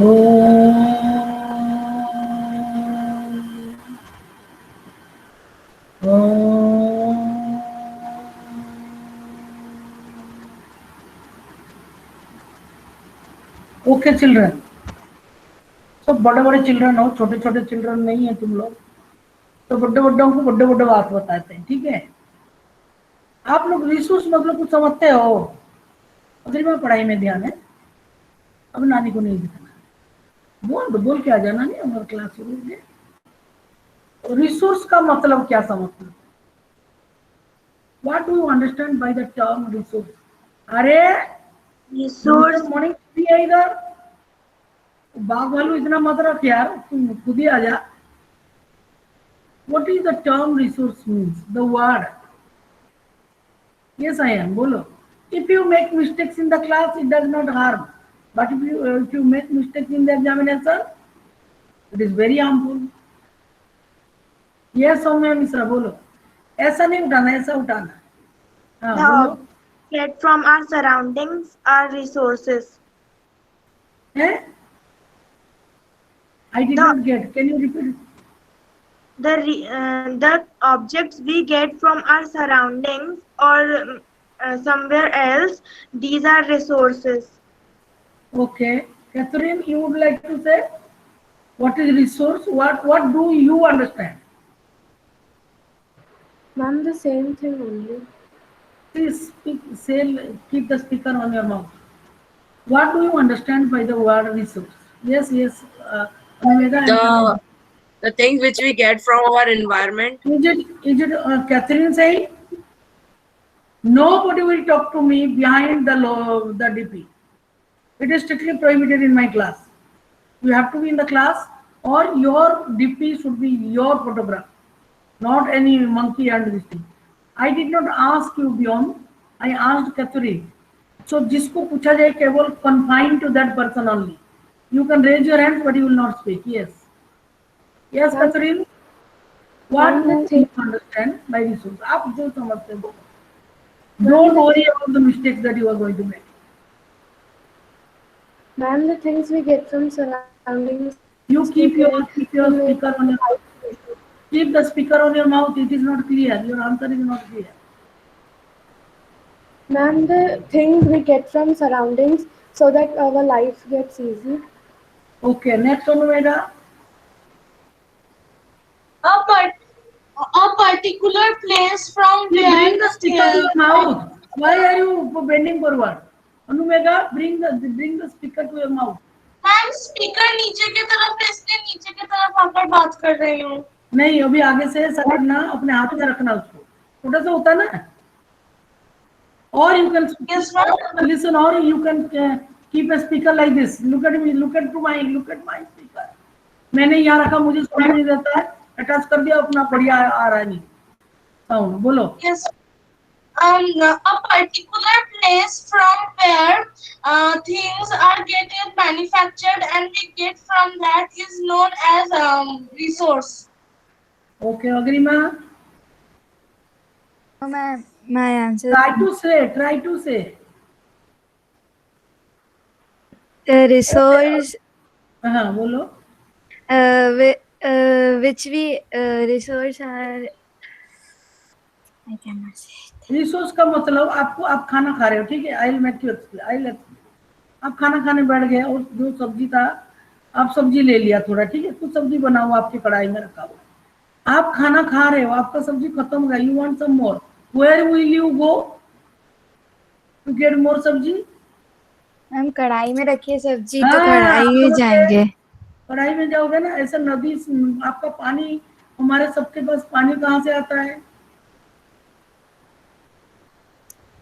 Okay children, सब बड़े बड़े चिल्ड्रन हो, छोटे छोटे चिल्ड्रन नहीं है तुम लोग, तो बड़े बड़ों को बड़े बड़े बात बताते हैं, ठीक है। आप लोग रिसोर्स मतलब कुछ समझते हो? अगर मैं पढ़ाई में ध्यान है, अब नानी को नहीं दिखाना, बोल के आ जाना, नहीं हमारे क्लास शुरू हो गया। रिसोर्स का मतलब क्या समझते हो? What do you understand by the term resource? अरे रिसोर्स मॉर्निंग भी है इधर, बाघ भालू इतना मत रख यार, तुम खुद ही आ जा। What is the term resource means? The word. Yes, I am. Bolo. If you make mistakes in the class, it does not harm. But if you make mistakes in the examination, it is very harmful. Yes, Soumya Misra, बोलो। ऐसा नहीं उठाना, ऐसा उठाना। हाँ the बोलो। objects get from our surroundings are resources. हैं? I did The not get. Can you repeat? the objects we get from our surroundings or somewhere else, these are resources. Okay. Catherine, you would like to say what is resource? What do you understand? Ma'am, the same thing only. Please speak, say, keep the speaker on your mouth. What do you understand by the word resource? Yes, yes. Anumega, I'm coming. The things which we get from our environment. Is it Catherine saying? Nobody will talk to me behind the DP. It is strictly prohibited in my class. You have to be in the class, or your DP should be your photograph, not any monkey and this thing. I did not ask you beyond. I asked Catherine. So जिसको पूछा जाए केवल confined to that person only. You can raise your hand, but you will not speak. Yes. Yes, Catherine. What do you understand by resource? आप जो समझते हो. Don't worry about the mistakes that you are going to make. Ma'am, the things we get from surroundings. You keep your speaker on your mouth. Keep the speaker on your mouth. It is not clear. Your answer is not clear. Ma'am, the things we get from surroundings so that our life gets easy. Okay, next one, Veda. A particular place from You where bring the speaker to your mouth. Why are you bending forward? Anumega, bring the speaker to your mouth. Ma'am speaker नीचे की तरफ है, इसलिए नीचे की तरफ आकर बात कर रही हूँ। नहीं, अभी आगे से ऐसा करना, अपने हाथ में रखना उसको, छोटा सा होता है ना। Or you can listen, or you can keep a speaker like this. Look at me, look at my speaker. मैंने यहाँ रखा, मुझे सुनाई नहीं देता है, अटैच कर दिया अपना, बढ़िया आ रहा है नहीं साउंड। बोलो। Yes. A particular place from where things are getting manufactured and we get from that is known as resource. Okay, Agrima. No, my answer. Try to say. Resource. बोलो। Which we resource are. I cannot say it. Resource का मतलब आपको, आप खाना खा रहे हो, ठीक है। I will make you explain. आप खाना खाने बैठ गए और जो सब्जी था, आप सब्जी ले लिया थोड़ा, ठीक है। कुछ सब्जी बना हुआ आपकी कढ़ाई में रखा हुआ, आप खाना खा रहे हो, आपका सब्जी खत्म हो गया, you want some more, where will you go to get more sabzi? Ma'am कढ़ाई में रखिए सब्जी, तो कढ़ाई में जाएंगे। कढ़ाई में जाओगे ना। ऐसा नदी, आपका पानी, हमारे सबके पास पानी कहाँ से आता है?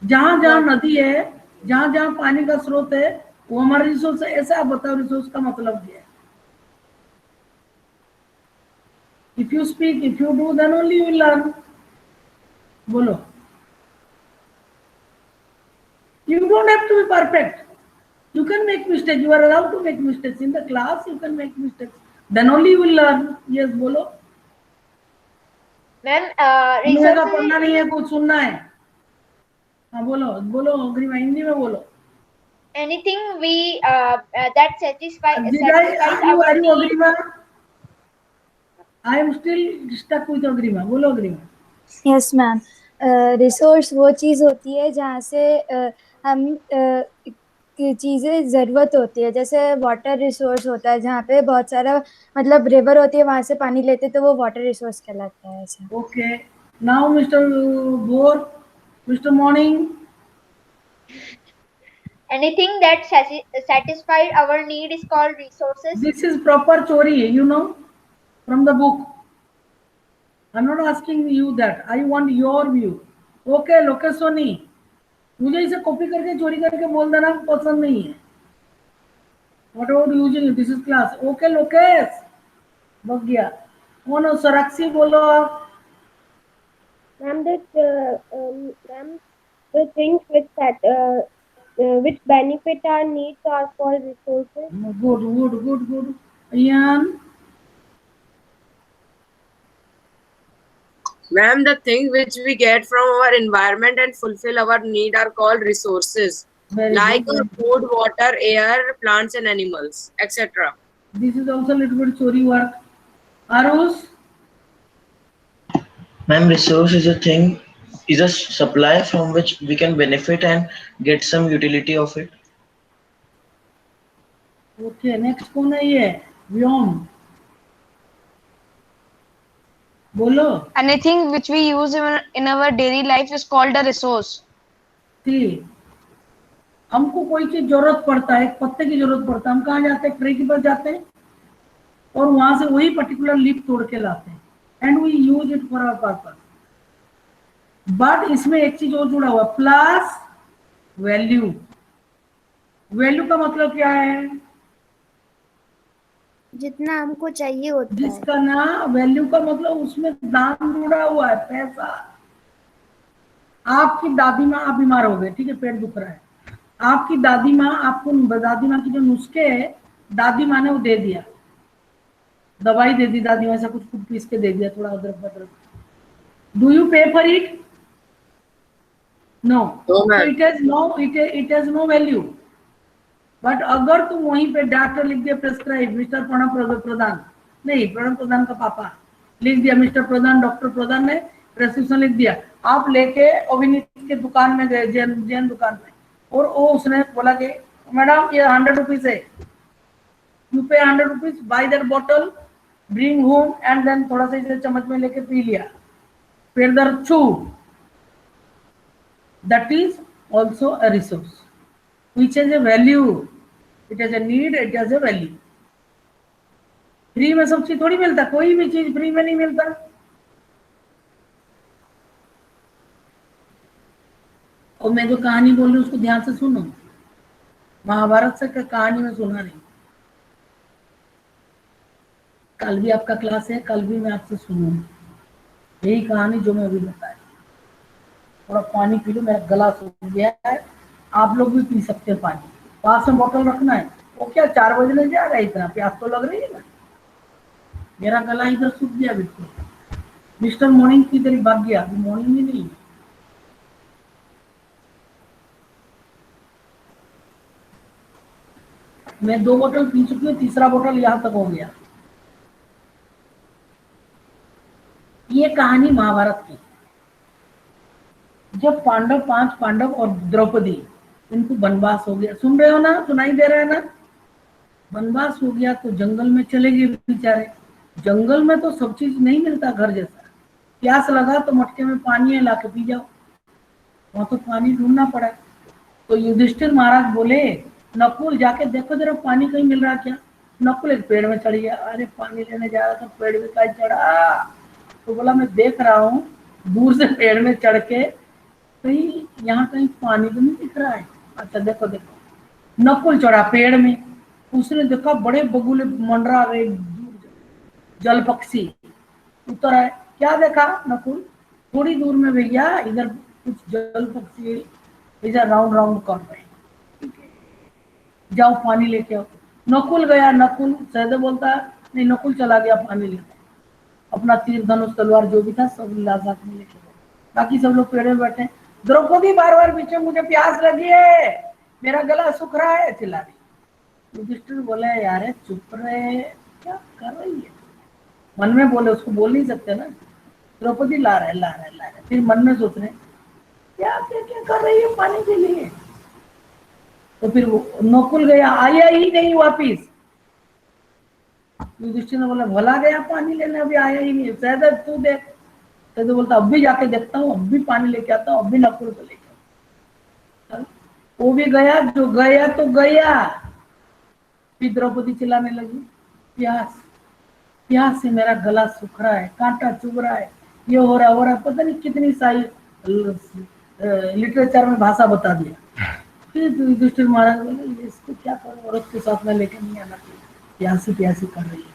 जहां जहां नदी है, जहां जहां पानी का स्रोत है, वो हमारा रिसोर्स है। ऐसा आप बताओ रिसोर्स का मतलब क्या है? If you speak, if you do, then only you will learn. बोलो। You don't have to be perfect. You can make mistakes. You are allowed to make mistakes in the class. You can make mistakes. Then only you will learn. Yes, बोलो। Ma'am का पढ़ना नहीं है, कुछ सुनना है। हाँ बोलो बोलो, हिंदी में बोलो। anything we that satisfies Did I, our are you need. Agrima? I am still stuck with Agrima. बोलो Agrima. Yes ma'am. रिसोर्स वो चीज़ होती है जहाँ से हम चीज़ें ज़रूरत होती है, जैसे वाटर रिसोर्स होता है जहाँ पे बहुत सारा मतलब रिवर होती है, वहाँ से पानी लेते तो वो वाटर रिसोर्स कहलाता है ऐसा। Okay. Now Mr. Bor, Mr. Morning. Anything that satisfies our need is called resources. This is proper chori, you know, from the book. I'm not asking you that. I want your view. Okay, Lokesh Soni. मुझे इसे copy करके चोरी करके बोल देना पसंद नहीं है. What about using this is class? Okay, Lokesh. Bug गया. कौन हो? सराक्षी बोलो आप. Ma'am, the things which benefit our needs are called resources. Good. Ian. Ma'am, the things which we get from our environment and fulfill our need are called resources, Very like good. food, water, air, plants and animals, etc. This is also a little bit chori work. Arus. Ma'am, resource is a supply from which we can benefit and get some utility of it. Okay, next कौन है ये? व्योम. बोलो. Anything which we use in our daily life is called a resource. ठीक. हमको कोई चीज जरूरत पड़ता है, एक पत्ते की जरूरत पड़ता है, हम कहाँ जाते हैं? ट्री के पास जाते हैं और वहां से वही पर्टिकुलर लीफ तोड़ के लाते हैं and we use it for our purpose. But इसमें एक चीज और जुड़ा हुआ, प्लस वैल्यू. वैल्यू का मतलब क्या है? जितना हमको चाहिए होता है. जिसका ना वैल्यू का मतलब उसमें दाम जुड़ा हुआ है, पैसा. आपकी दादी माँ, आप बीमार हो गए, ठीक है, पेट दुख रहा है, आपकी दादी माँ आपको, दादी माँ की जो नुस्खे है दादी माँ ने वो दे दिया, दवाई दे दी दादी माँ, ऐसा कुछ कुछ पीस के दे दिया, थोड़ा अदरक बदरक. Do you pay for it? No. It has no value. But अगर तुम वहीं पे डॉक्टर लिख दिया प्रेस्क्राइब मिस्टर प्रणब प्रधान, नहीं प्रणब प्रधान का पापा लिख दिया मिस्टर प्रधान, डॉक्टर प्रधान ने प्रेस्क्रिप्शन लिख दिया, आप लेके अभिनीत के दुकान में गए, जैन दुकान में, और वो उसने बोला कि मैडम ये 100 रुपीज है, you pay 100 rupees, buy that bottle, bring home and then थोड़ा सा इसे चम्मच में लेके पी लिया, फिर दर्द छू. That is also a resource which has a value. It has a need, it has a value. Free में सब चीज थोड़ी मिलता, कोई भी चीज फ्री में नहीं मिलता. और मैं जो कहानी बोल रही हूँ उसको ध्यान से सुनो, महाभारत से कहानी में सुना नहीं. कल भी आपका क्लास है, कल भी मैं आपसे सुनूंगी यही कहानी जो मैं अभी बताई. थोड़ा पानी पी लो, मेरा गला सूख गया है, आप लोग भी पी सकते हैं पानी. पास में बोतल रखना है. वो क्या 4 बजने जा रहा है, इतना प्यास तो लग रही है ना. मेरा गला इधर सूख गया बिल्कुल. मिस्टर मॉर्निंग की तरह भाग गया, अभी मॉर्निंग ही नहीं. मैं 2 बोतल पी चुकी हूँ, तीसरा बोतल यहाँ तक हो गया. ये कहानी महाभारत की. जब 5 पांडव और द्रौपदी, इनको वनवास हो गया, सुन रहे हो ना, सुनाई दे रहा है ना, वनवास हो गया तो जंगल में चले गए बेचारे. जंगल में तो सब चीज नहीं मिलता घर जैसा. प्यास लगा तो मटके में पानी है, लाके पी जाओ, वहां तो पानी ढूंढना पड़ा. तो युधिष्ठिर महाराज बोले नकुल जाके देखो जरा पानी कहीं मिल रहा क्या. नकुल एक पेड़ में चढ़ गया. अरे पानी लेने जा रहा था, पेड़ में कहीं चढ़ा. तो बोला मैं देख रहा हूँ दूर से पेड़ में चढ़ के, कहीं यहाँ कहीं पानी तो नहीं दिख रहा है. अच्छा देखो. नकुल चढ़ा पेड़ में, उसने देखा बड़े बगुले मंडरा रहे, जल पक्षी उतर आए. क्या देखा नकुल? थोड़ी दूर में भैया इधर कुछ जल पक्षी इधर राउंड राउंड कर रहे हैं, जाओ पानी लेके आओ. नकुल गया. नकुल सहदेव बोलता नहीं, नकुल चला गया पानी लेके, अपना तीर धनुष तलवार जो भी था सब साथ में लेके गए. बाकी सब लोग पेड़ में बैठे. द्रौपदी बार बार पीछे, मुझे प्यास लगी है, मेरा गला सूख रहा है, चिल्ला रही। युधिष्ठिर बोले यार चुप रहे, क्या कर रही है? मन में बोले, उसको बोल नहीं सकते ना। द्रौपदी ला रहे ला रहे ला रहे, फिर मन में सोच रहे क्या क्या क्या कर रही है पानी के लिए। तो फिर नकुल गया, आया ही नहीं वापिस। युधिष्ठिर ने बोला भला गया पानी लेने, अभी आया ही नहीं। सहदेव तू देख। सहदेव बोलता अब भी जाके देखता हूँ, अब भी पानी लेके आता हूँ, अब भी नकुल को लेके आता। वो भी गया, जो गया तो गया। फिर द्रौपदी चिल्लाने लगी प्यास प्यास से मेरा गला सूख रहा है, कांटा चुभ रहा है, ये हो रहा, पता नहीं कितनी सारी लिटरेचर में भाषा बता दिया। फिर युधिष्ठिर महाराज बोले इसको क्या करो, औरत के साथ में लेकर नहीं आना चाहिए, प्यासी प्यासी कर रही है।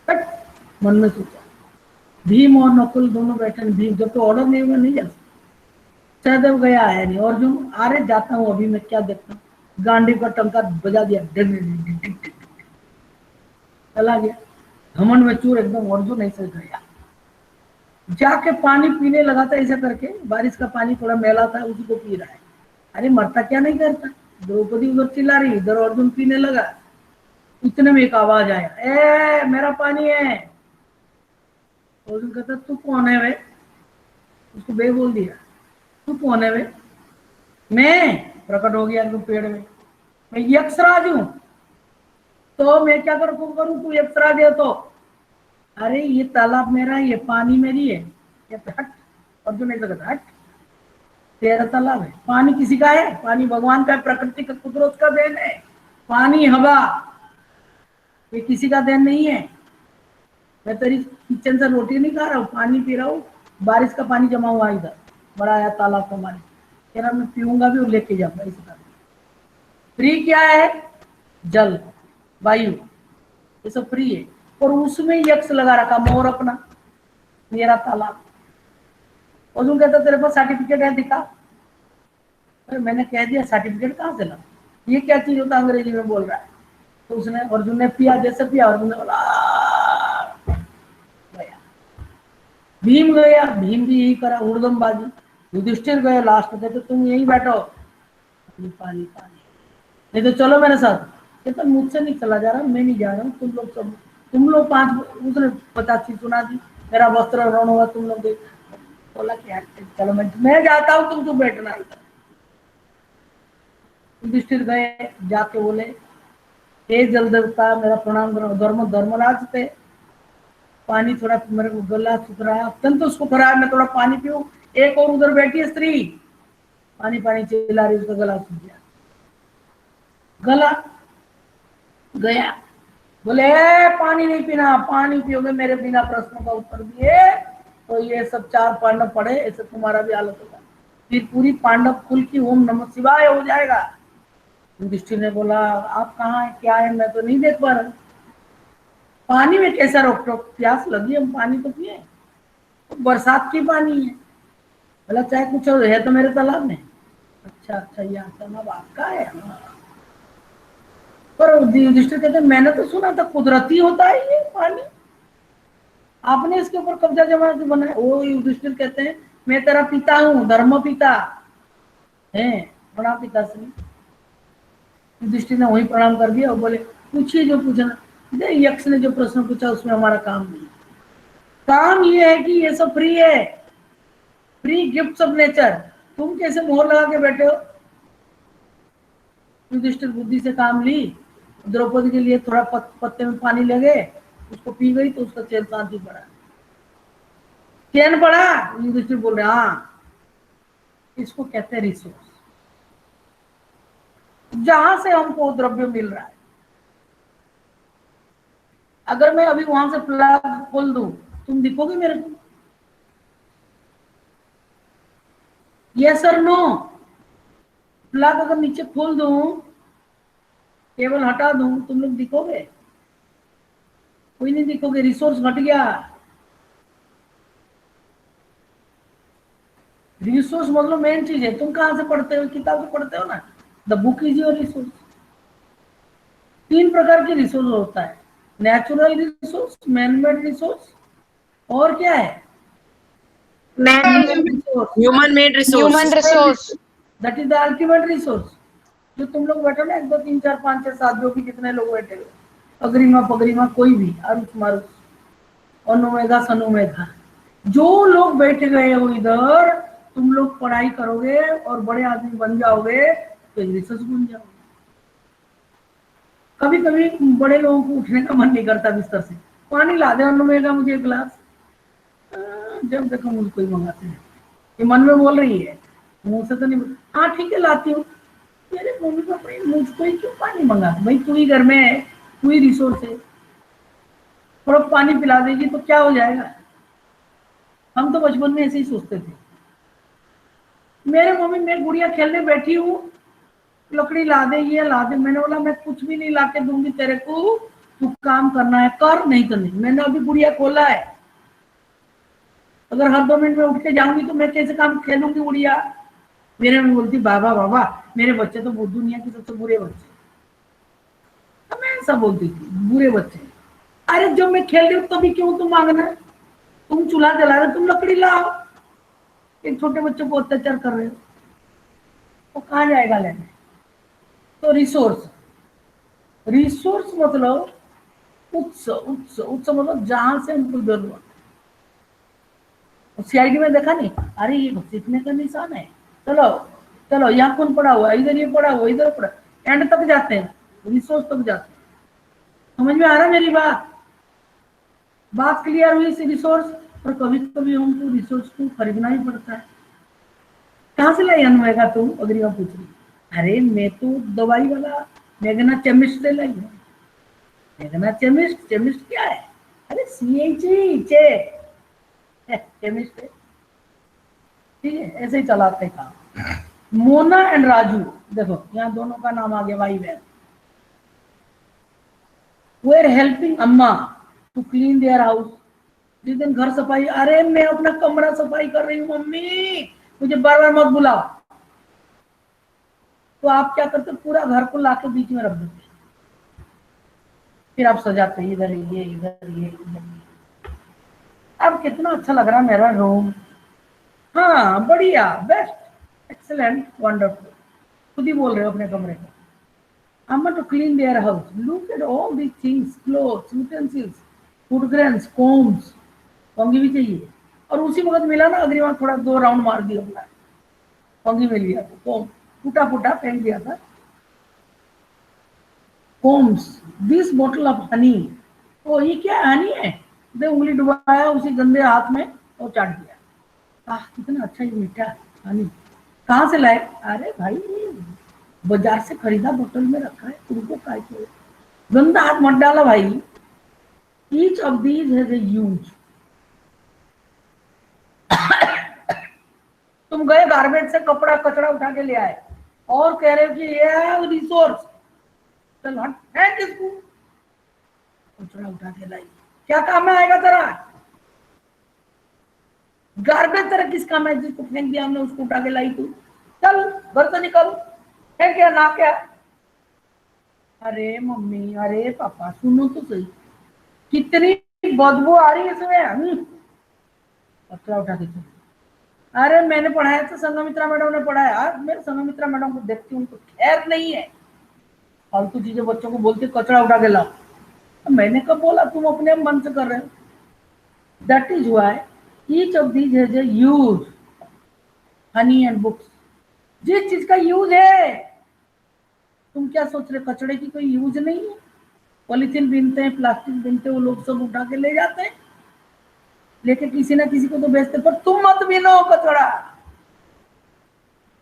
बट मन में सोचा भीम और नकुल दोनों बैठे, भीम जब तो ऑर्डर नहीं हुआ नहीं जा सकता। सहदेव गया आया नहीं, अर्जुन अरे जाता हूँ अभी मैं क्या देखता हूँ, गांडीव का टंका बजा दिया, चला गया। घमंड में चूर एकदम। अर्जुन ऐसे गया, जाके पानी पीने लगा था ऐसा करके, बारिश का पानी थोड़ा मैला था उसी को पी रहा है। अरे मरता क्या नहीं करता। द्रौपदी उधर चिल्ला रही, इधर अर्जुन पीने लगा। इतने में एक आवाज आया, ए मेरा पानी है। अर्जुन कहता तू कौन है वे? उसको बे बोल दिया, तू कौन है वे? मैं प्रकट हो गया पेड़ में, मैं यक्षराज हूं। तो मैं क्या करूं तू यक्षराज है तो? अरे ये तालाब मेरा, ये पानी मेरी है। ये हट। अर्जुन ऐसा कहता हट, तेरा तालाब है, पानी किसी का है? पानी भगवान का, प्रकृति का, कुदरत का देन है। पानी हवा ये किसी का देन नहीं है। मैं तेरी किचन से रोटी नहीं खा रहा हूँ, पानी पी रहा हूँ। बारिश का पानी जमा हुआ इधर, बड़ा आया तालाब का पानी, तेरा मैं पीऊंगा भी और लेके जाऊंगा। इस तरह फ्री क्या है? जल, वायु, ये सब फ्री है। और उसमें यक्ष लगा रखा, मोर अपना, मेरा तालाब। अर्जुन कहता तेरे पास सर्टिफिकेट है, दिखा। अरे मैंने कह दिया सर्टिफिकेट कहाँ से ला, ये क्या चीज होता, अंग्रेजी में बोल रहा है। तो उसने, अर्जुन ने पिया, जैसे पिया अर्जुन ने बोला गया। भीम गया, भीम भी यही करा, उर्दमबाजी। युधिष्ठिर गए लास्ट में, कहते तुम यहीं बैठो, पानी पानी, नहीं तो चलो मेरे साथ। कहता मुझसे नहीं चला जा रहा, मैं नहीं जा रहा हूँ, तुम लोग 5, उसने 50 चीज सुना दी, मेरा वस्त्र रण हुआ, तुम लोग बोला कि चलो मैं जाता हूँ, तुम तो बैठना। युधिष्ठिर गए, जाके बोले हे जल देवता मेरा प्रणाम करो। धर्मराज थे, पानी थोड़ा मेरे को गला सूख रहा है, अत्यंत उसको खराब, मैं थोड़ा पानी पीऊं। एक और उधर बैठी है स्त्री, पानी पानी चिल्ला रही, उसका गला सूख गया। गला गया, बोले पानी नहीं पीना, पानी पियोगे मेरे बिना प्रश्नों का उत्तर दिए तो ये सब 4 पांडव पढ़े, ऐसे तुम्हारा भी हालत होगा। फिर पूरी पांडव कुल की ओम नमः शिवाय हो जाएगा। युधिष्ठिर ने बोला आप कहाँ है, क्या है, मैं तो नहीं देख पा रहा। पानी में कैसा रोक टोक, प्यास लगी, हम पानी तो पिए, तो बरसात की पानी है। बोला चाहे कुछ है तो मेरे तालाब में। अच्छा यहाँ तालाब आपका है। पर युधिष्ठिर कहते मैंने तो सुना था कुदरती होता है ये पानी, आपने इसके ऊपर कब्जा जमा के बनाया। वो युधिष्ठिर कहते हैं मैं तेरा पिता हूँ, धर्म पिता है, प्रणाम पिता से। युधिष्ठिर ने वही प्रणाम कर दिया और बोले पूछिए जो पूछना। यक्ष ने जो प्रश्न पूछा उसमें हमारा काम नहीं, काम ये है कि ये सब फ्री है, फ्री गिफ्ट्स ऑफ नेचर। तुम कैसे मोहर लगा के बैठे हो? युधिष्ठिर बुद्धि से काम ली, द्रौपदी के लिए थोड़ा पत्ते में पानी लगे, उसको पी गई तो उसका चैन शांति पड़ा, चैन पड़ा। युधिष्ठिर बोल रहे हाँ, इसको कहते हैं रिसोर्स, जहां से हमको द्रव्य मिल रहा है। अगर मैं अभी वहां से प्लग खोल दूं, तुम दिखोगे मेरे को? यस और नो? प्लग अगर नीचे खोल दूं, केबल हटा दूं, तुम लोग दिखोगे? कोई नहीं दिखोगे, रिसोर्स घट गया। रिसोर्स मतलब मेन चीज है। तुम कहां से पढ़ते हो? किताब से पढ़ते हो ना, the book is your resource. 3 प्रकार के रिसोर्स होता है, natural resource, man made resource, और क्या है? human made resource. Human resource. That is the ultimate resource. जो तुम लोग बैठो ना, 1 2 3 4 5 6 7 जो भी जितने लोग बैठे हुए, अग्रिमा पगरिमा कोई भी, अरुष मारुष, अनुमेगा सनुमेगा, जो लोग बैठे गए हो इधर, तुम लोग पढ़ाई करोगे और बड़े आदमी बन जाओगे तो रिसर्च बन जाओगे। कभी कभी बड़े लोगों को उठने का मन नहीं करता बिस्तर से, पानी ला दे अनुमेगा मुझे एक गिलास, जब देखो मुझको ही मंगाते हैं। ये मन में बोल रही है, मुंह से तो नहीं। हाँ ठीक है लाती हूँ। मेरे मम्मी पापा मुझको ही क्यों पानी मंगा, भाई तू ही घर में है, तू ही रिसोर्स है, थोड़ा पानी पिला देगी तो क्या हो जाएगा। हम तो बचपन में ऐसे ही सोचते थे। मेरे मम्मी, मैं गुड़िया खेलने बैठी हूँ, लकड़ी ला दे, ये ला दे, मैंने बोला मैं कुछ भी नहीं ला के दूंगी तेरे को, तू काम करना है कर, नहीं तो नहीं। मैंने अभी गुड़िया खोला है, अगर हर 2 मिनट में उठ के जाऊंगी तो मैं कैसे काम खेलूंगी गुड़िया। मेरे मम्मी बोलती बाबा बाबा मेरे बच्चे तो दुनिया के सबसे बुरे बच्चे, तो मैं ऐसा बोलती थी बुरे बच्चे। अरे जब मैं खेल रही हूँ तभी क्यों तुम मांगना, तुम चूल्हा जला रहे हो, तुम लकड़ी लाओ, एक छोटे बच्चों को अत्याचार कर रहे हो, वो कहाँ जाएगा लेने। तो रिसोर्स, रिसोर्स मतलब उत्स, उत्स, उत्स मतलब जहां से हमको जरूरत। सीआईडी में देखा नहीं, अरे ये सीखने का निशान है, चलो चलो यहाँ कौन पड़ा हुआ, इधर ये पड़ा हुआ, इधर पड़ा, एंड तक जाते हैं, रिसोर्स तक जाते हैं। समझ में आ रहा मेरी बात क्लियर हुई इस रिसोर्स। और कभी कभी हमको रिसोर्स को खरीदना ही पड़ता है। कहाँ से लाई अनुमेगा तुम, अग्रिमा पूछ रही। अरे मैं तो दवाई वाला मेघना केमिस्ट से लाई हूँ। मेघना केमिस्ट, केमिस्ट क्या है, अरे CHE केमिस्ट है, ठीक है, ऐसे ही चलाते काम। मोना एंड राजू, देखो यहाँ दोनों का नाम आ गया, भाई बहन। वे आर हेल्पिंग अम्मा टू क्लीन देयर हाउस। जिस दिन घर सफाई, अरे मैं अपना कमरा सफाई कर रही हूँ मम्मी, मुझे बार बार मत बुलाओ। तो आप क्या करते, पूरा घर को लाके बीच में रख देते, फिर आप सजाते हैं, इधर ये इधर ये इधर ये। अब कितना अच्छा लग रहा है मेरा रूम, हाँ बढ़िया, बेस्ट, एक्सेलेंट, वंडरफुल। खुद ही बोल रहे हो अपने कमरे को। Amma to clean their house. Look at all these things, clothes, utensils, food grains, combs. कंघी भी चाहिए। और उसी वक्त मिला ना अग्रिमा, थोड़ा 2 राउंड मार दिया अपना, कंघी मिल गया तो कोम फूटा फूटा फेंक दिया था। Comes, this bottle of honey. ओ ये क्या हनी है, दे उंगली डुबाया उसी गंदे हाथ में और चाट दिया। कितना अच्छा ये मीठा हनी, कहाँ से लाए, अरे भाई बाजार से खरीदा, बोतल में रखा है, तुमको काय को गंदा हाथ मत डाला भाई। Each of these has a use. तुम गए गार्बेज से कपड़ा कचरा उठा के ले आए और कह रहे हो कि ये है रिसोर्स, चल हट फेंक इसको, कचरा उठा के लाई, क्या काम में आएगा तेरा गार्बेज? तेरा किस काम है जिसको फेंक दिया हमने, उसको उठा के लाई तू, चल घर से निकल, है क्या ना क्या। अरे मम्मी, अरे पापा सुनो तो सही, कितनी बदबू आ रही है इसमें, कचरा उठा के। अरे मैंने पढ़ाया था, संघमित्रा मैडम ने पढ़ाया, मेरे संघमित्रा मैडम को देखती हूँ तो खैर नहीं है, फालतू चीजें बच्चों को बोलती कचरा उठा के लाओ। मैंने कब बोला, तुम अपने मन से कर रहे हो। That is why each of these has a use. Honey and books, जिस चीज का यूज है, तुम क्या सोच रहे कचड़े की कोई यूज नहीं है। पॉलिथीन बीनते हैं, प्लास्टिक बीनते हैं, वो लोग सब उठा के ले जाते हैं, लेके किसी ना किसी को तो बेचते, पर तुम मत बीनो कचड़ा,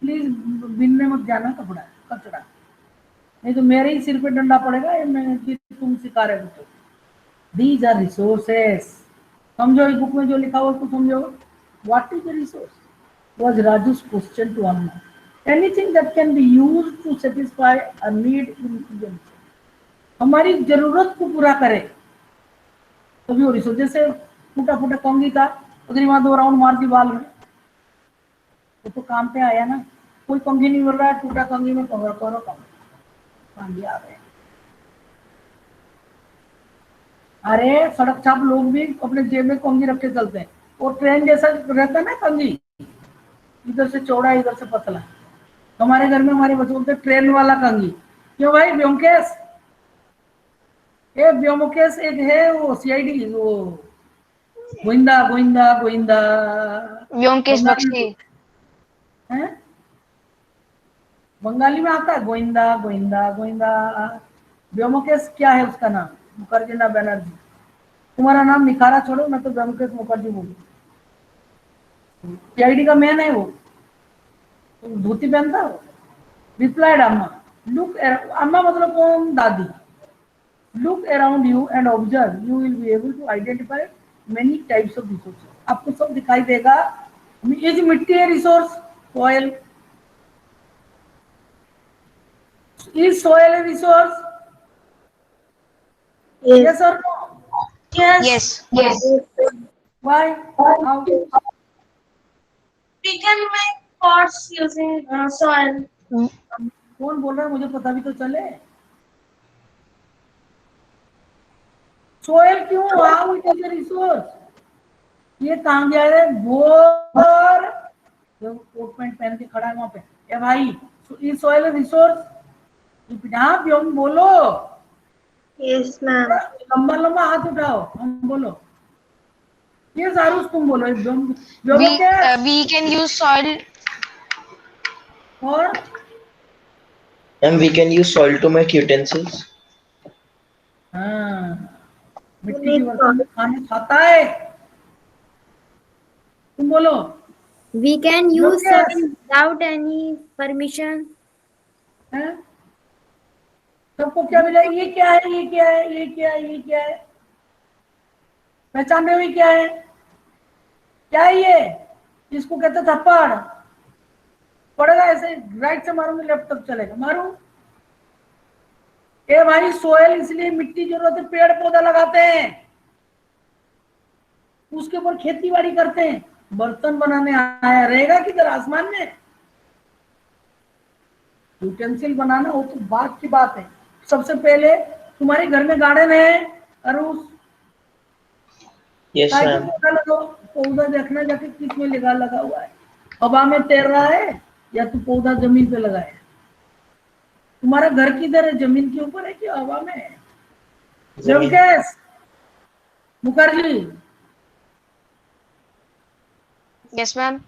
प्लीज बीनने मत जाना कचड़ा, नहीं तो मेरे ही सिर पे डंडा पड़ेगा, मैं तुम सिखा रहे हो। तो दीज आर रिसोर्सेस, समझो इस बुक में जो लिखा हुआ उसको समझो। What is the resource was Raju's question to Amma. Anything that can be used to satisfy a need in children. हमारी जरूरत को पूरा करे तभी हो रिसोर्स। जैसे फूटा फूटा कंघी था, अग्रिमा 2 राउंड मार दी बाल में, वो तो काम पे आया ना। कोई कंघी नहीं मिल रहा है, टूटा कंघी में कवर करो, कंघी आ गए। अरे सड़क छाप लोग भी अपने जेब में कंघी रख के चलते हैं, और ट्रेन जैसा रहता है ना कंघी, इधर से चौड़ा इधर से पतला, हमारे घर में हमारे बच्चे बोलते ट्रेन वाला कंघी। क्यों भाई? ब्योमकेश, ये ब्योमकेश एक है वो सीआईडी, वो गोविंदा गोविंदा गोविंदा व्योमकेश बंगाली बख्शी। है, बंगाली में आता है गोविंदा गोविंदा गोविंदा। ब्योमकेश क्या है उसका नाम? मुखर्जी ना बनर्जी। तुम्हारा नाम निखारा छोड़ो, मैं तो ब्योमकेश मुखर्जी बोलूँ। सीआईडी का मैन है वो, धोती पहनता है। रिप्लाइड अम्मा, लुक, अम्मा मतलब कौन? दादी। Look around you and observe. You will be able to identify many types of resources. आपको सब दिखाई देगा। ये जो मिट्टी है resource, soil. Is soil a resource? Yes or no? Yes. Yes. Why? How? We can make pots using soil. कौन बोल रहा है? मुझे पता भी तो चले। सोयल क्यों? How it is a resource? ये कहाँ गया है? बोर जो कोट पैंट पहन के खड़ा है वहां पे, ए भाई, ये सोयल रिसोर्स। आप हम बोलो, Yes, ma'am. लंबा लंबा हाथ उठाओ, हम बोलो। ये सारूस तुम बोलो। We can use soil. और And we can use soil to make utensils. हाँ, मिट्टी के बर्तन में खाना खाता है। तुम बोलो। We can use Yes. soil without any permission. हैं? सबको क्या मिला? ये क्या है? ये क्या है? ये क्या है? ये क्या है? पहचान रहे हो ये क्या है? क्या है ये? इसको कहते थप्पड़। पड़ेगा ऐसे, राइट से मारूंगी लेफ्ट तक चलेगा। मारू। ए भाई, सोयल इसलिए मिट्टी जरूरत है, पेड़ पौधा लगाते हैं, उसके ऊपर खेती बाड़ी करते हैं। बर्तन बनाने आया रहेगा किधर? आसमान में। यूटेंसिल बनाना वो तो बात की बात है। सबसे पहले तुम्हारे घर में गार्डन है अरुष? Yes, ma'am. पौधा लगाओ। पौधा देखना जाके किस में लगा हुआ है, हवा में तैर रहा है या तो पौधा जमीन पे लगा है? तुम्हारा घर किधर है? जमीन के ऊपर है कि हवा में है? Byomkesh Mukherjee, Yes, ma'am.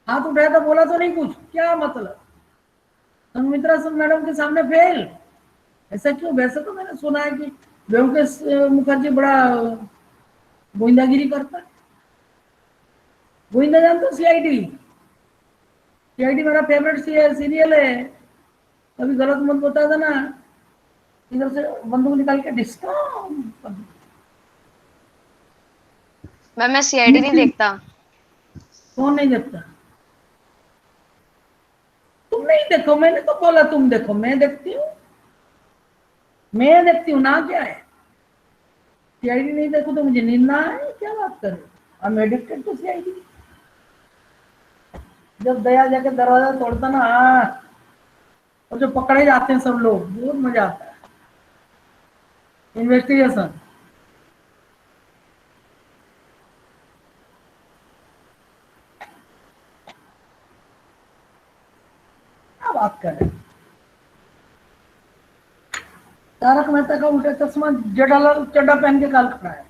हाथ उठाया था, बोला तो नहीं कुछ। क्या मतलब? संमित्रा मैडम के सामने फेल? ऐसा क्यों? वैसे तो मैंने सुना है कि ब्योमकेश मुखर्जी बड़ा गोविंदागिरी करता है। गोविंदा जानते हो? सीआईडी, सीआईडी मेरा फेवरेट सीरियल है। कभी गलत मत बता देना, इधर से बंदूक निकाल के डिस्काउंट। मैं CID नहीं देखता। कौन नहीं देखता? तुम नहीं देखो, मैंने तो बोला तुम देखो। मैं देखती हूँ, मैं देखती हूँ ना। क्या है? सीआईडी नहीं देखो तो मुझे नींद ना है? क्या बात कर रहे हो? I am addicted to CID. जब दया जाके दरवाजा तोड़ता ना, और जो पकड़े जाते हैं सब लोग, बहुत मजा आता है। इन्वेस्टिगेशन। क्या बात कर रहे हैं? तारक मेहता का उल्टा चश्मा चड्डा पहन के काल खड़ा है।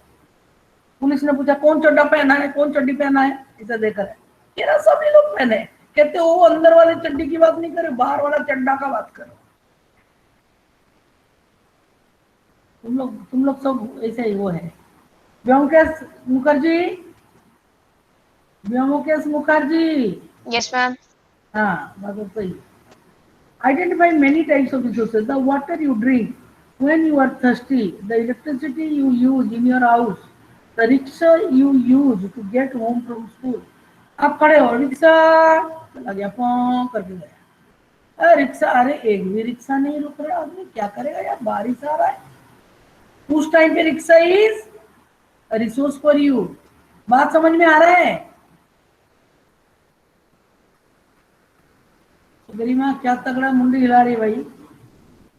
पुलिस ने पूछा कौन चड्डा पहना है, कौन चड्डी पहना है? इसे देखकर है, तेरा सभी लोग पहने। कहते वो अंदर वाले चड्डी की बात नहीं करे, बाहर वाला चड्डा का बात करो। तुम लोग सब ऐसे ही वो है। ब्योमकेश मुखर्जी, ब्योमकेश मुखर्जी। Yes, ma'am. हाँ, बात तो सही। Identify many types of resources. The water you drink when you are thirsty, the electricity you use in your house, the rickshaw you use to get home from school. आप खड़े हो, rickshaw चला गया, पॉं करके गया। अरे रिक्शा, अरे एक भी रिक्शा नहीं रुक रहा, आदमी क्या करेगा यार? बारिश आ रहा है। उस टाइम पे rickshaw is resource for you. बात समझ में आ रहा है? अग्रिमा क्या तगड़ा मुंडी हिला रही भाई।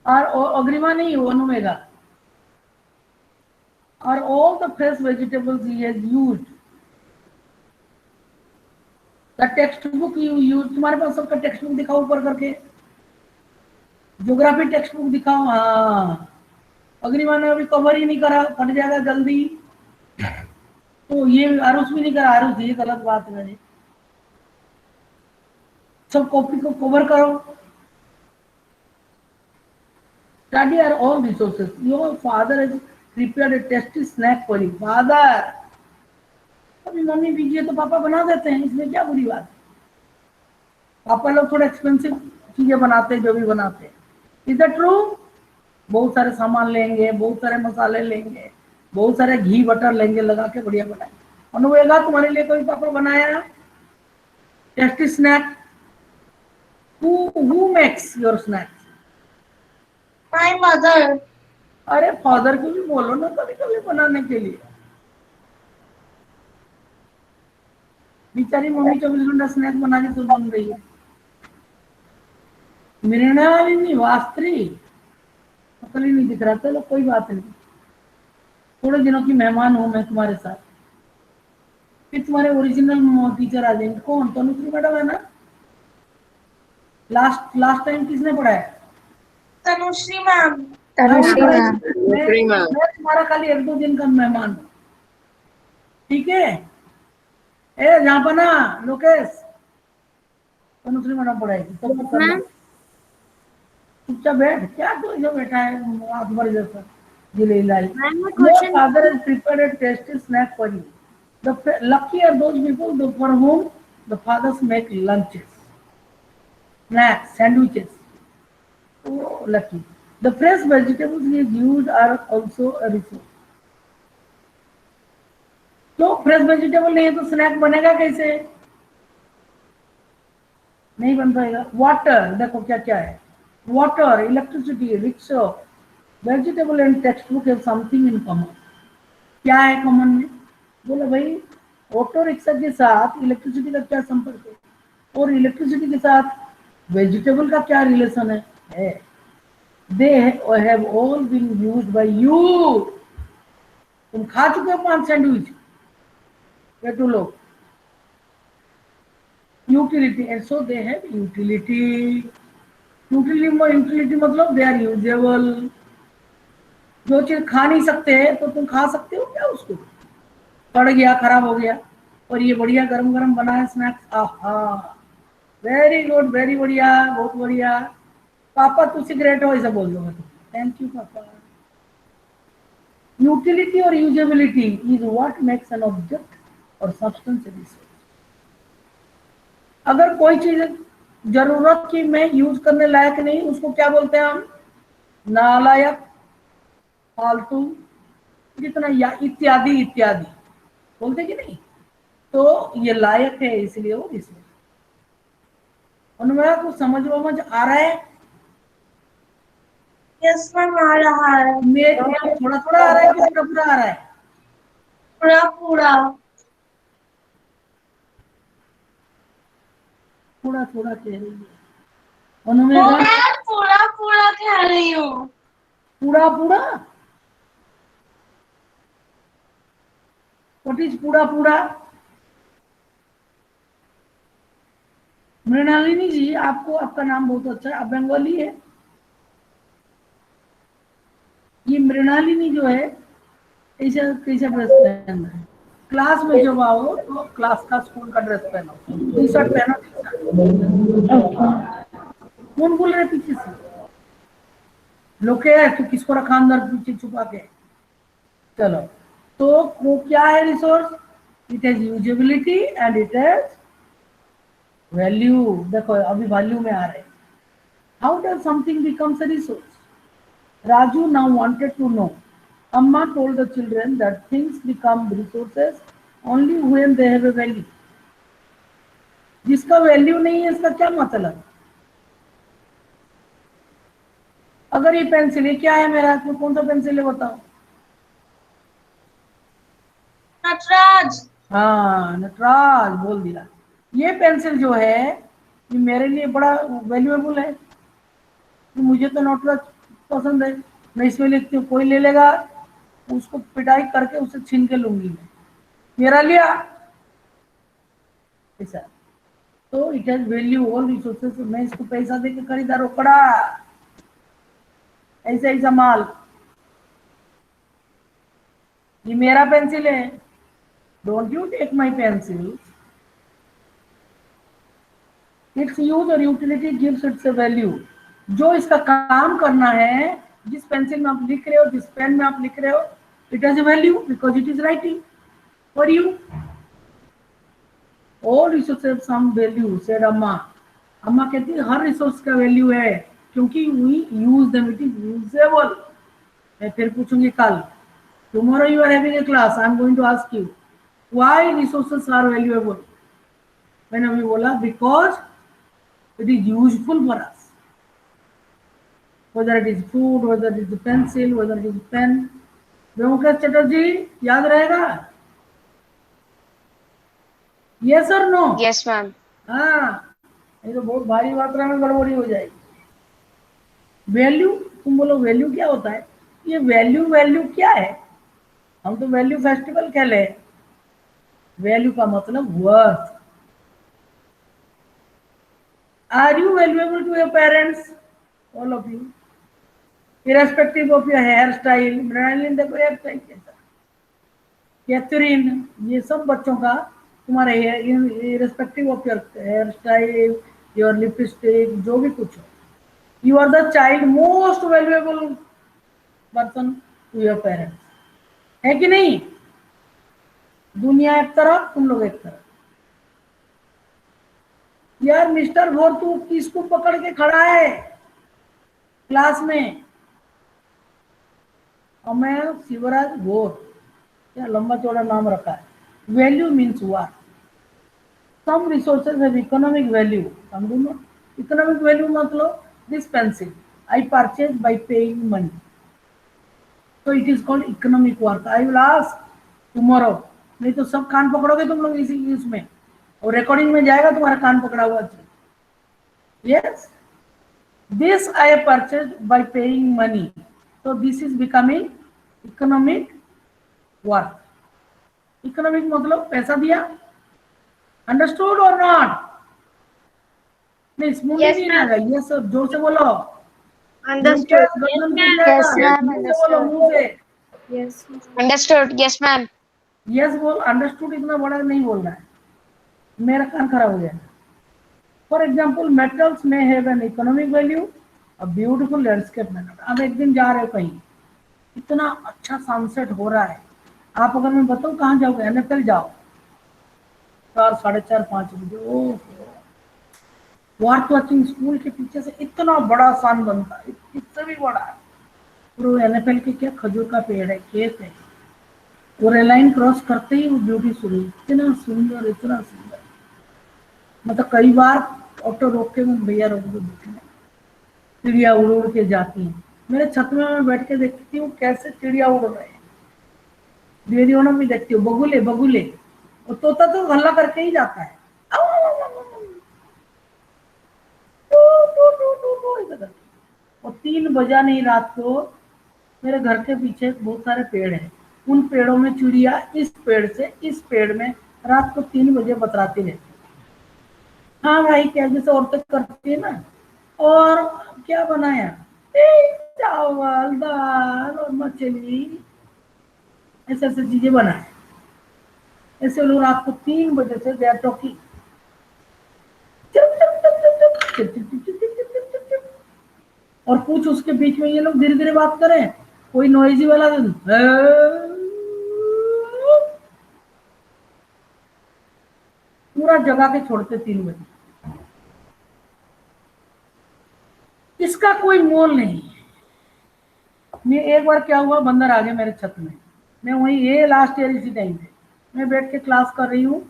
और अग्रिमा नहीं, अनुमेगा। और all the fresh vegetables he has used the text book you use, तुम्हारे पास सबका टेक्स्ट बुक दिखाओ ऊपर करके, ज्योग्राफी टेक्स्ट बुक दिखाओ। हाँ, अग्निमान ने अभी कवर ही नहीं करा, फट जाएगा जल्दी। तो ये आरुष भी नहीं करा, आरुष ये गलत बात है मेरी। सब कॉपी को कवर करो। Study are all resources. Your father has prepared a tasty snack for you. Father, अभी मम्मी बीजिए तो पापा बना देते हैं, इसमें क्या बुरी बात है। पापा लोग थोड़ा एक्सपेंसिव चीजें बनाते हैं, जो भी बनाते हैं। Is that true? बहुत सारे सामान लेंगे, बहुत सारे मसाले लेंगे, बहुत सारे घी बटर लेंगे, लगा के बढ़िया बनाए। अनुवेगा, तुम्हारे लिए कोई पापा बनाया tasty snack? Who makes your snacks? My mother. अरे फादर को भी बोलो ना कभी कभी बनाने के लिए। बेचारी मम्मी 24 घंटा स्नैक बना के तो बन रही है। मृणालिनी वास्त्री, अकल ही नहीं दिख रहा। चलो कोई बात नहीं, थोड़े दिनों की मेहमान हूं मैं तुम्हारे साथ। फिर तुम्हारे ओरिजिनल टीचर आ जाएंगे। कौन? तनुश्री मैडम है ना? लास्ट टाइम किसने पढ़ाया? तनुश्री मैम। तनुश्री मैम। मैं तुम्हारा खाली 1-2 दिन का मेहमान हूँ, ठीक है? ए झापना, लोकेश, तनुश्री मैडम पढ़ाएगी। तो चुपचाप बैठ। क्या तो जो बैठा है आठ भर जैसा जिले लाई। Your father has prepared a tasty snack for you. The lucky are those people for whom the fathers make lunches, snacks, sandwiches. Oh, lucky. The fresh vegetables he used are also a resource. तो fresh vegetable नहीं है तो snack बनेगा कैसे? नहीं बन पाएगा। Water, देखो क्या क्या है। Water, electricity, rickshaw, vegetable and text book have something in common. क्या है कॉमन में? बोले भाई, ऑटो रिक्शा के साथ इलेक्ट्रिसिटी का क्या संपर्क है, और इलेक्ट्रिसिटी के साथ वेजिटेबल का क्या रिलेशन है? They have all been used by you. तुम खा चुके हो 5 सैंडविच, ये तो लोग। Utility, and so they have utility. Utility मतलब they are usable. जो चीज खा नहीं सकते हैं तो तुम खा सकते हो क्या उसको? पड़ गया, खराब हो गया, और ये बढ़िया गरम गरम बना है स्नैक्स। आहा, वेरी गुड, वेरी बढ़िया, बहुत बढ़िया। पापा तुझसे ग्रेट हो, ऐसा बोल दो। थैंक यू पापा। यूटिलिटी और usability is what makes an object और सब्सटेंस ए रिसोर्स। अगर कोई चीज जरूरत की में यूज करने लायक नहीं, उसको क्या बोलते हैं हम? नालायक, फालतू, जितना या इत्यादि इत्यादि बोलते कि नहीं? तो ये लायक है इसलिए वो रिसोर्स। उनमें कुछ समझ आ रहा है? यस मैम, आ रहा है। थोड़ा थोड़ा आ रहा है कि पूरा पूरा आ रहा है? पूरा पूरा। थोड़ा थोड़ा कह रही है। पूरा पूरा कह रही हूँ। पूरा पूरा? व्हाट इज पूरा पूरा? मृणालिनी जी, आपको आपका नाम बहुत अच्छा है, आप बंगाली है। ये मृणालिनी जो है कैसा कैसा ड्रेस पहन रहा है? क्लास में जब आओ तो क्लास का स्कूल का ड्रेस पहनो, टी शर्ट पहनो, कौन बोल रहे पीछे से? लोकेश, तू किसको रखा अंदर पीछे छुपा के? चलो, तो वो क्या है resource? It has usability and it has value. देखो अभी वैल्यू में आ रहे। How does something becomes a resource? Raju now wanted to know. Amma told the children that things become resources only when they have a value. जिसका value नहीं है इसका क्या मतलब? अगर ये पेंसिल है, क्या है मेरे हाथ में? कौन सा पेंसिल है बताओ? नटराज। हाँ, नटराज बोल दिया। ये पेंसिल जो है ये मेरे लिए बड़ा वैल्यूएबल है। मुझे तो नटराज पसंद है, मैं इसमें लिखती हूँ। कोई ले लेगा उसको पिटाई करके उसे छीन के लूंगी मैं। मेरा लिया ऐसा। तो it has value, all resources. मैं इसको पैसा दे के खरीदा रोकड़ा, ऐसा ऐसा माल। ये मेरा पेंसिल है, don't you take my pencil. Its use और utility gives its a value. जो इसका काम करना है, जिस पेंसिल में आप लिख रहे हो, जिस पेन में आप लिख रहे हो, it has a value because it is writing for you. All resources some value said amma. अम्मा कहती है हर रिसोर्स का वैल्यू है क्योंकि we use them, it is usable. मैं फिर पूछूंगी कल, tomorrow you are having a class, I am going to ask you why resources are valuable. मैंने अभी बोला because it is useful for us, whether it is food, whether it is pencil, whether it is pen। Venkat Chatterjee याद रहेगा? Yes और no? Yes, ma'am. हाँ, नहीं तो बहुत भारी मात्रा में गड़बड़ी हो जाएगी। वैल्यू, तुम बोलो वैल्यू क्या होता है? ये वैल्यू, वैल्यू क्या है? हम तो वैल्यू फेस्टिवल खेले। वैल्यू का मतलब worth. Are you valuable to your parents? All of you, irrespective of your hairstyle। Mrinalini देखो हेयर स्टाइल कैसा, कैथरीन, ये सब बच्चों का तुम्हारे irrespective of your hairstyle, your lipstick, जो भी कुछ हो, you are the child most valuable person to your parents, है कि नहीं? दुनिया एक तरफ, तुम लोग एक तरफ। यार मिस्टर घोर तू किसको पकड़ के खड़ा है क्लास में? और मैं शिवराज घोर, क्या लंबा चौड़ा नाम रखा है। Value means what? Some resources have economic value, some do not. Economic value मतलब this pencil I purchase by paying money, so it is called economic work। I will ask tomorrow, नहीं तो सब कान पकड़ोगे तुम लोग इसी इसमें, और रिकॉर्डिंग में जाएगा तुम्हारा कान पकड़ा हुआ। Yes, this I have purchased by paying money, so this is becoming economic work। Economic मतलब पैसा दिया। अंडरस्टूड और नॉट? नहीं स्मूथली Yes, नहीं ma'am. आएगा, ये सब जोर से बोलो। Understood. गर्दन Yes, टूट Yes, जाएगा, ma'am. मुंह से बोलो, मुंह से। Yes. Understood. Yes, ma'am. Yes बोल, अंडरस्टूड इतना बड़ा नहीं बोल रहा है, मेरा कान खराब हो जाएगा। फॉर एग्जाम्पल मेटल्स में have an economic value, a beautiful landscape metal. अब एक दिन जा रहे हो कहीं, इतना अच्छा सनसेट हो रहा है, आप अगर मैं बताऊँ कहाँ जाओगे? NFL जाओ, 4, 4:30, 5 बजे। ओह, वार्थ वाचिंग स्कूल के पीछे से इतना बड़ा सन बनता है, इससे भी बड़ा है। पूरा NFL के क्या खजूर का पेड़ है, खेत है, वो रेलाइन क्रॉस करते ही वो ब्यूटी शुरू। इतना सुंदर, इतना सुंदर, मतलब कई बार ऑटो रोक के मैं भैया रोक दो देखने, चिड़िया उड़ उड़ के जाती हैं। मेरे छत में मैं बैठ के देखती हूँ कैसे चिड़िया उड़ रहे हैं। देवदियों भी देखती हूँ, बगुले बगुले, और तोता तो हल्ला करके ही जाता है, और 3 बजा नहीं रात को, मेरे घर के पीछे बहुत सारे पेड़ हैं, उन पेड़ों में चिड़िया इस पेड़ से इस पेड़ में रात को 3 बजे बतराती रहती है। हाँ भाई, क्या जैसे औरतें करती है ना। और क्या बनाया? चावल, दाल और मछली, ऐसे ऐसे चीजें बनाए। ऐसे लोग रात को 3 बजे से दे आर टॉकिंग, और कुछ उसके बीच में ये लोग धीरे धीरे बात करें, कोई नॉइजी वाला पूरा जगा के छोड़ते 3 बजे। इसका कोई मोल नहीं है। मैं एक बार क्या हुआ, बंदर आ गए मेरे छत में, मैं वही ये लास्ट ईयर इसी टाइम पे मैं बैठ के क्लास कर रही हूँ।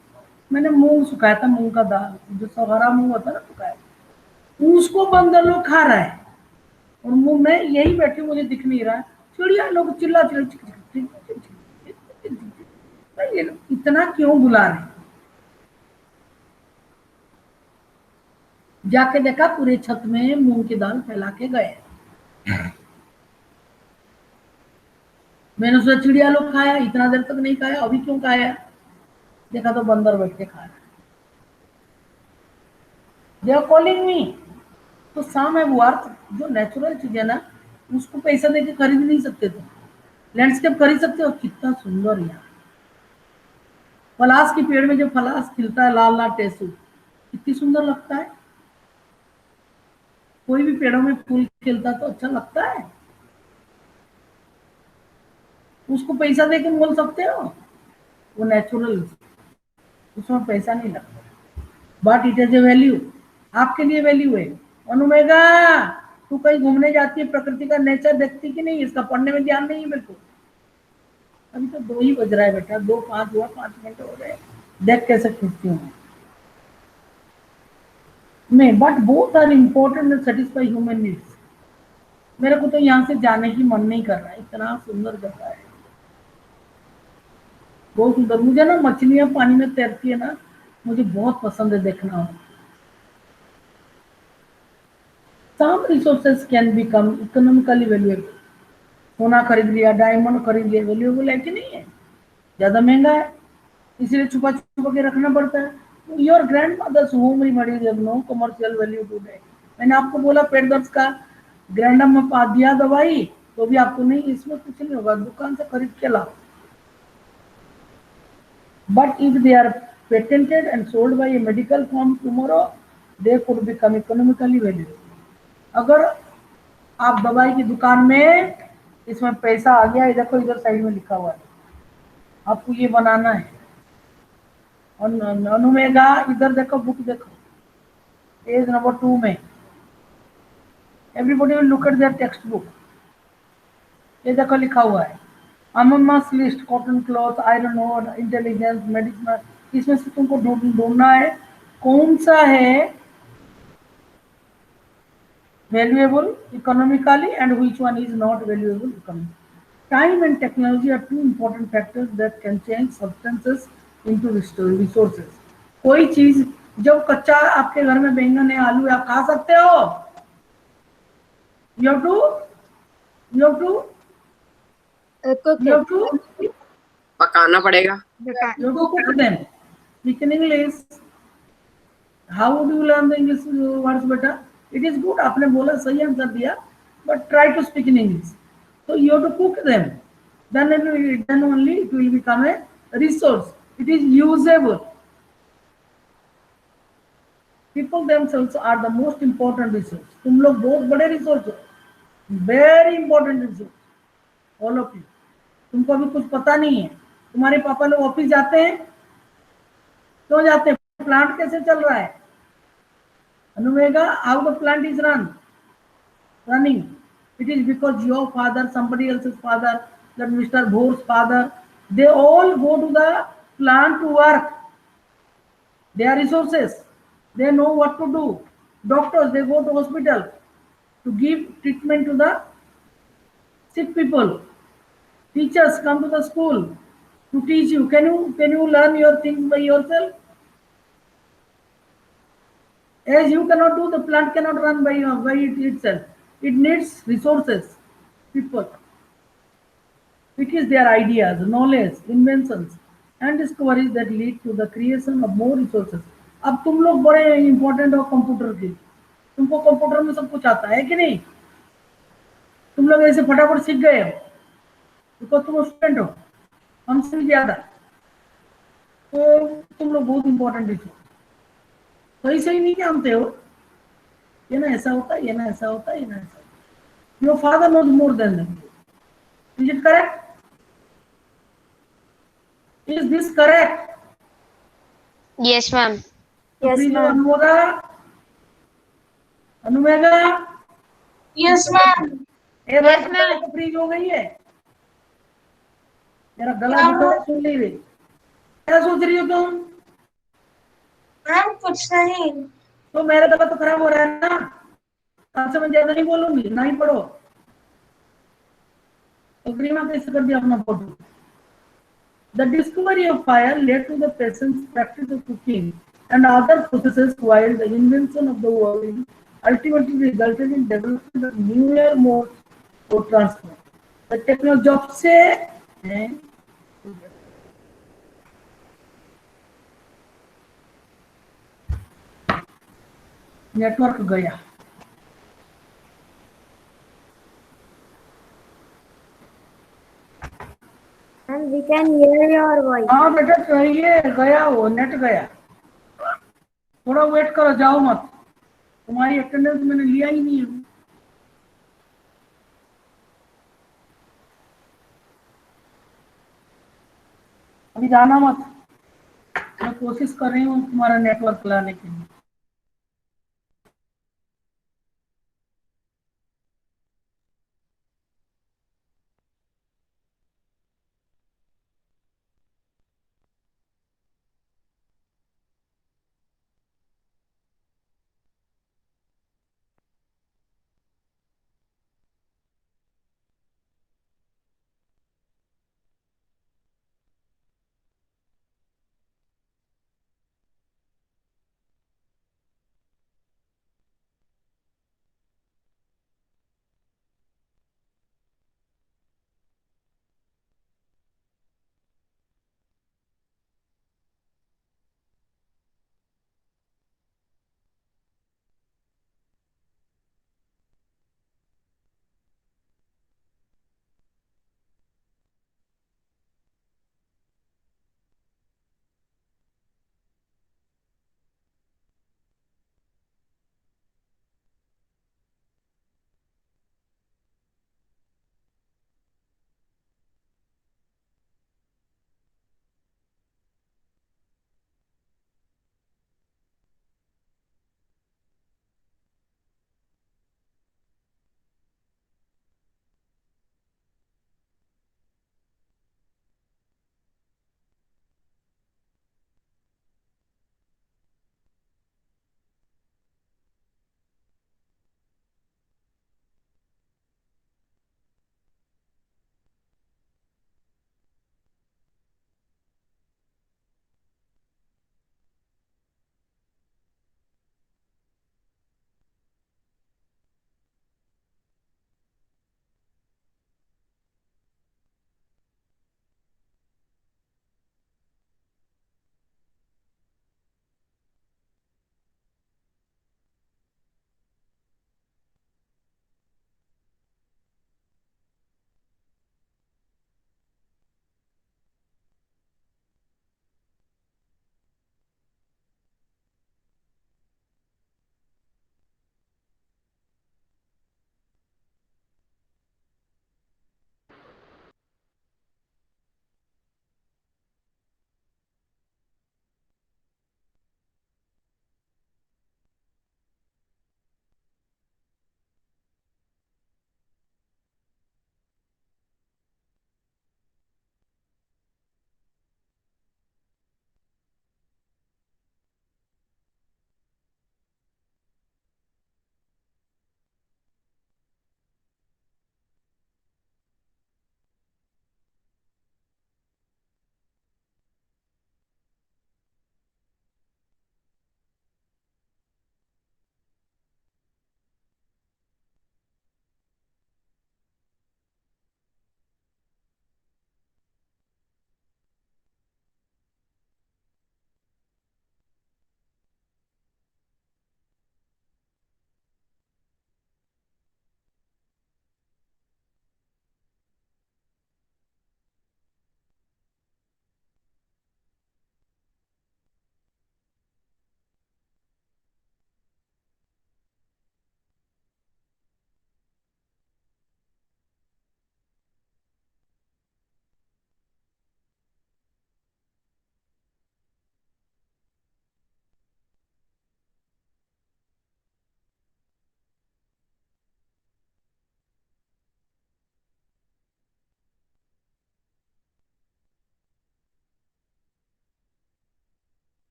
मैंने मूंग सुखाया था, मूंग का दाल, जो सवारा मूंग होता है ना, सुखाया, उसको बंदर लोग खा रहा है, और मुंह में यही बैठी, मुझे दिख नहीं रहा। चिड़िया लोग चिल्ला ये लोग इतना क्यों बुला रहे हैं? जाके देखा पूरे छत में मूंग की दाल फैला के गए। मैंने सोचा चिड़िया लोग खाया, इतना देर तक नहीं खाया, अभी क्यों खाया? देखा तो बंदर बैठ के खा रहा है। They are calling me. तो सम है वर्थ, जो नेचुरल चीज है ना, उसको पैसा देके खरीद नहीं सकते तुम। लैंडस्केप खरीद सकते हो, कितना सुंदर यहाँ पलाश की पेड़ में जो पलाश खिलता है, लाल लाल टेसू, कितनी सुंदर लगता है। कोई भी पेड़ों में फूल खिलता तो अच्छा लगता है, उसको पैसा देके बोल सकते हो, वो नेचुरल, उसमें पैसा नहीं लगता, but it is a value, आपके लिए वैल्यू है। अनुमेगा, तू कहीं घूमने जाती है, प्रकृति का नेचर देखती कि नहीं? इसका पढ़ने में ध्यान नहीं है मेरे को। अभी तो 2 ही बज रहा है बेटा, 2:05 हुआ, 5 घंटे हो गए, देख कैसे खींचती हूँ मैं। But both are important and satisfy human needs. मेरे को तो यहाँ से जाने की मन नहीं कर रहा है, इतना सुंदर जगह है, बहुत सुंदर। मुझे ना मछलियां पानी में तैरती है ना, मुझे बहुत पसंद है देखना। Some resources can become economically valuable. सोना खरीद लिया, डायमंड खरीद लिया, वैल्यूएबल है कि नहीं है? ज्यादा महंगा है, इसलिए छुपा छुपा के रखना पड़ता है। Your grandmother's home remedies have no commercial value today. मैंने आपको बोला पेट दर्द का ग्रैंडम में पा दिया दवाई, तो भी आपको नहीं, इसमें कुछ नहीं होगा, दुकान से खरीद के लाओ। But if they are patented and sold by a medical firm tomorrow, they could become economically valuable. अगर आप दवाई की दुकान में, इसमें पैसा आ गया, देखो इधर साइड में लिखा हुआ है, आपको ये बनाना है। और अनुमेगा, इधर देखो, बुक देखो, पेज नंबर 2 में, everybody will look at their text book. ये देखो लिखा हुआ है, अममस list, cotton cloth, iron ore, intelligence, medicine. इसमें से तुमको ढूंढना है कौन सा है valuable economically and which one is not valuable economically. Time and technology are two important factors that can change substances into resources. कोई चीज, जब कच्चा आपके घर में बैंगन है, आलू है, आप खा सकते हो। You have to पकाना पड़ेगा। you have to cook them. Speak in English. How would you learn the English words better? It is good, आपने बोला, सही आंसर दिया, but try to speak in English. So you have to cook them. Then only it will become a resource. It is usable. People themselves are the most important resource. तुम लोग बहुत बड़े resource हो, very important resource, all of you. तुमको अभी कुछ पता नहीं है। तुम्हारे पापा लोग ऑफिस जाते हैं, क्यों जाते हैं? प्लांट कैसे चल रहा है? Anumega, how the plant is running? It is because your father, somebody else's father, that Mr. Bhore's father, they all go to the plant to work. They are resources. They know what to do. Doctors, they go to hospital to give treatment to the sick people. Teachers come to the school to teach you. Can you learn your things by yourself? As you cannot do, the plant cannot run by it itself. It needs resources, people. It is their ideas, knowledge, inventions, and discoveries that lead to the creation of more resources. अब तुम लोग बड़े important हो computer के, तुमको computer में सब कुछ आता है कि नहीं? तुम लोग ऐसे फटाफट सीख गए हो, बिकॉज तुम स्टूडेंट हो, हमसे भी ज्यादा, तो तुम लोग बहुत इंपॉर्टेंट हो। सही सही नहीं जानते हो, ये ना ऐसा होता है, ये ना ऐसा होता है, ये ना ऐसा होता है। Your father knows more than them. Is it correct? Is this correct? Yes, ma'am. Yes, ma'am. Anumega, Yes, ma'am. yes, ma'am. Freeze हो गई है, मेरा गला सुन नहीं रही। क्या सोच रही हो तुम? मैम कुछ नहीं। तो मेरा गला तो खराब हो रहा है ना, कल से मैं ज्यादा नहीं बोलूंगी, ना ही पढ़ो। अग्रिमा कैसे कर दिया अपना photo? The discovery of fire led to the peasants' practice of cooking and other processes, while the invention of the wiring ultimately resulted in development of newer modes of transport. The technology जब से network गया। And we can hear your voice. हाँ बेटा चाहिए, गया वो net गया। थोड़ा वेट करो, जाओ मत, तुम्हारी अटेंडेंस मैंने लिया ही नहीं है। अभी जाना मत, मैं कोशिश कर रही हूँ तुम्हारा नेटवर्क लाने के लिए।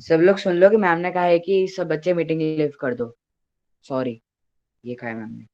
सब लोग सुन लो कि मैम ने कहा है कि सब बच्चे मीटिंग लीव कर दो। सॉरी, ये कहा है मैम ने।